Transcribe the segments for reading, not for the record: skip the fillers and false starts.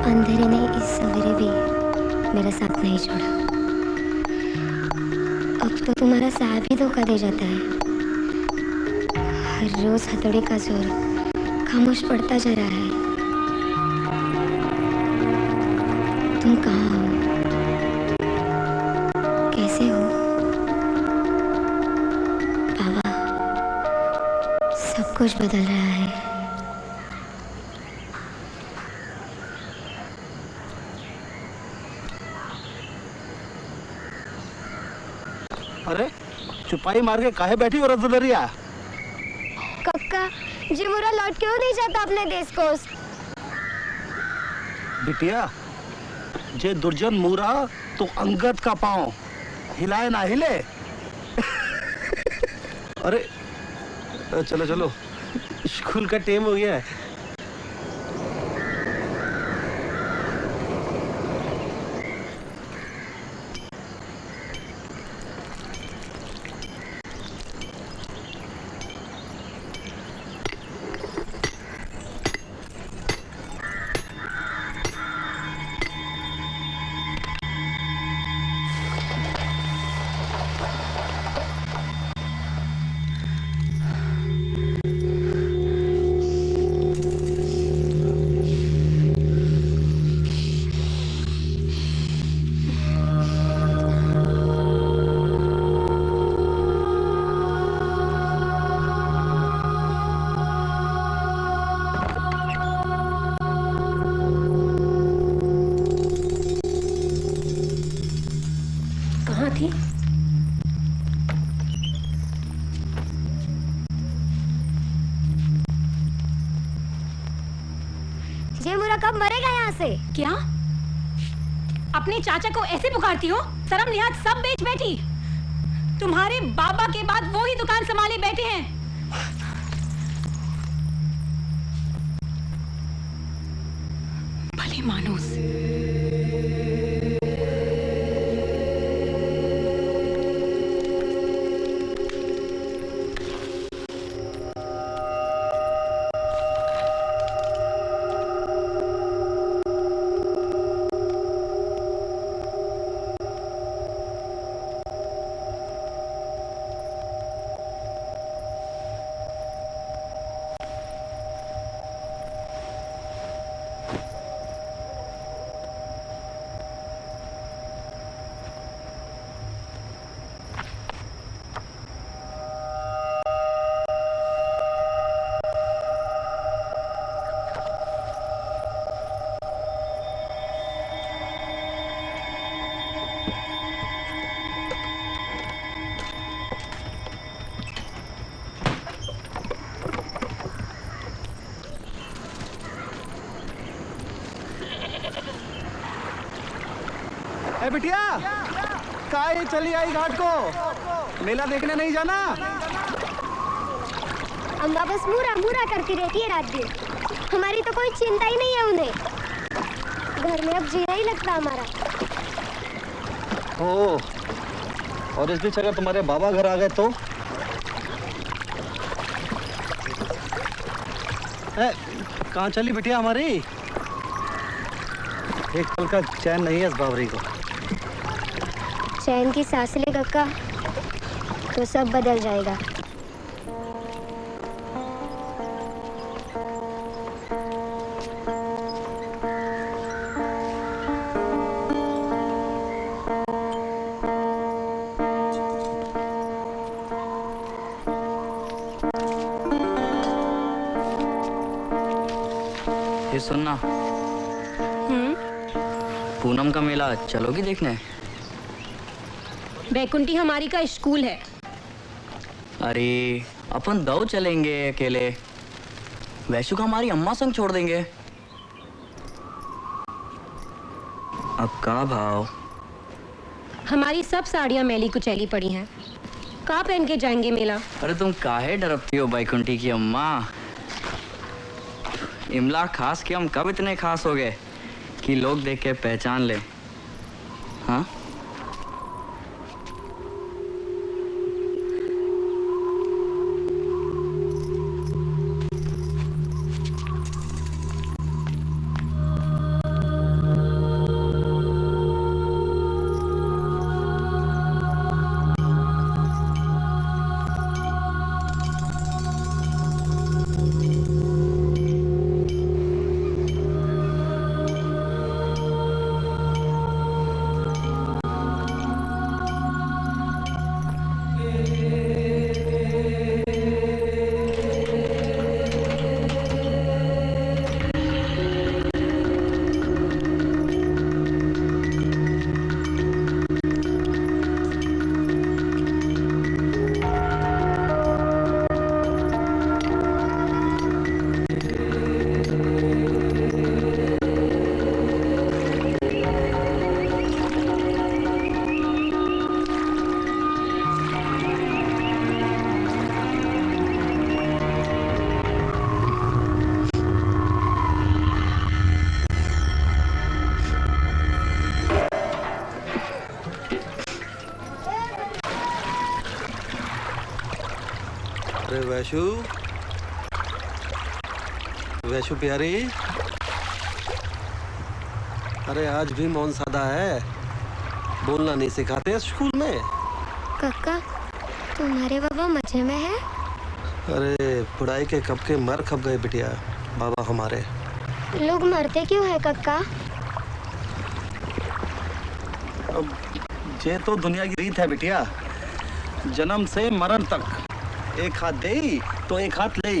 अंधेरे ने इस सवेरे भी मेरा साथ नहीं छोड़ा। अब तो तुम्हारा साहब ही धोखा दे जाता है। हर रोज हथौड़े का जोर खामोश पड़ता जा रहा है। तुम कहाँ हो? कैसे हो? बाबा, सब कुछ बदल रहा है। अरे छुपाई मार के काहे बैठी हो रजदरिया? कक्का जी मुरा लौट क्यों नहीं जाता अपने देश को? बिटिया, जे दुर्जन मूरा तो अंगद का पांव हिलाए ना हिले। अरे चलो चलो, स्कूल का टाइम हो गया है। ये मुरा कब मरेगा यहाँ से? क्या? अपने चाचा को ऐसे पुकारती हो? शर्म लिहाज सब बेच बैठी। तुम्हारे बाबा के बाद वो ही दुकान संभाले बैठे हैं। भले मानूस। बिटिया, काहे चली आई घाट को? मेला देखने नहीं जाना? अम्मा बस मूरा मूरा करती रहती है रात दिन। हमारी तो कोई चिंता ही नहीं है उन्हें। घर में अब जीना ही लगता हमारा। ओह, और इस बीच अगर तुम्हारे बाबा घर आ गए तो? कहाँ चली बिटिया हमारी? एक पल का चैन नहीं है इस बावरी को। चैन की सांस ले कक्का, तो सब बदल जाएगा। ये सुनना, पूनम का मेला चलोगी देखने? बैकुंठी हमारी का स्कूल है। अरे अपन दो चलेंगे अकेले, वैशु का हमारी अम्मा संग छोड़ देंगे। अब का भाव? हमारी सब साड़ियाँ मैली कुचैली पड़ी हैं, कहाँ पहन के जाएंगे मेला? अरे तुम काहे डरती हो बैकुंठी की अम्मा? इमला खास के हम कब इतने खास हो गए कि लोग देख के पहचान ले? हाँ अरे वैशु, वैशु प्यारी, अरे आज भी मौन सादा है, बोलना नहीं सिखाते स्कूल में। काका, तुम्हारे बाबा मजे में है? अरे पढ़ाई के कब के मर खप गए बिटिया बाबा हमारे। लोग मरते क्यों है काका? अब ये तो दुनिया की रीत है बिटिया, जन्म से मरण तक एक हाथ दे तो एक हाथ ले,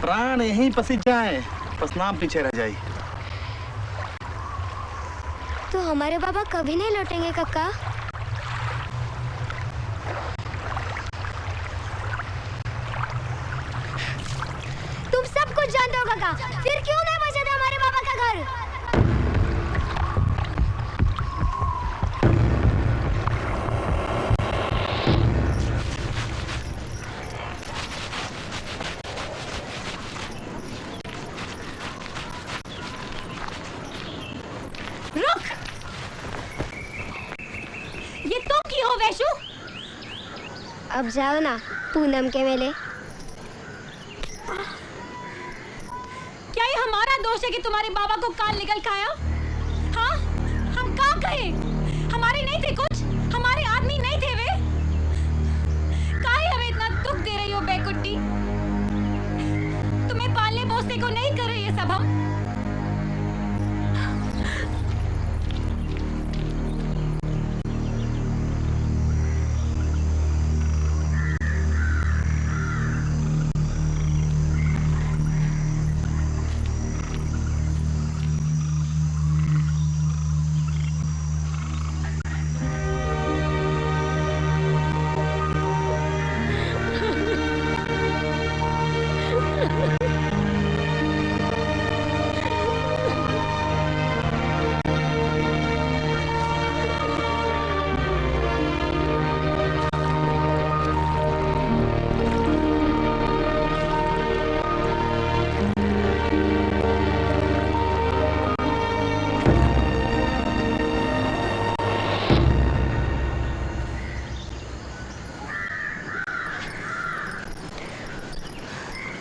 प्राण यहीं पसीज जाए बस नाम पीछे रह जाए। तो हमारे बाबा कभी नहीं लौटेंगे काका? तुम सब कुछ जानते हो काका, फिर क्यों नहीं बचाते हमारे बाबा का घर? रुक! ये तुम की हो वैशु? अब जाओ ना पूनम के मेले। क्या ये हमारा दोष है कि तुम्हारे बाबा को काल निकल खाया? हाँ, हम कहाँ गए? हमारे नहीं थे कुछ, हमारे आदमी नहीं थे वे। काहे हमें इतना दुख दे रही हो बेकुट्टी? तुम्हें पालने पोसने को नहीं कर रहे ये सब हम?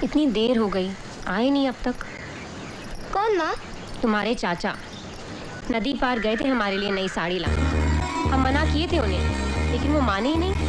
इतनी देर हो गई, आए नहीं अब तक। कौन माँ? तुम्हारे चाचा नदी पार गए थे हमारे लिए नई साड़ी लाने। हम मना किए थे उन्हें, लेकिन वो माने ही नहीं।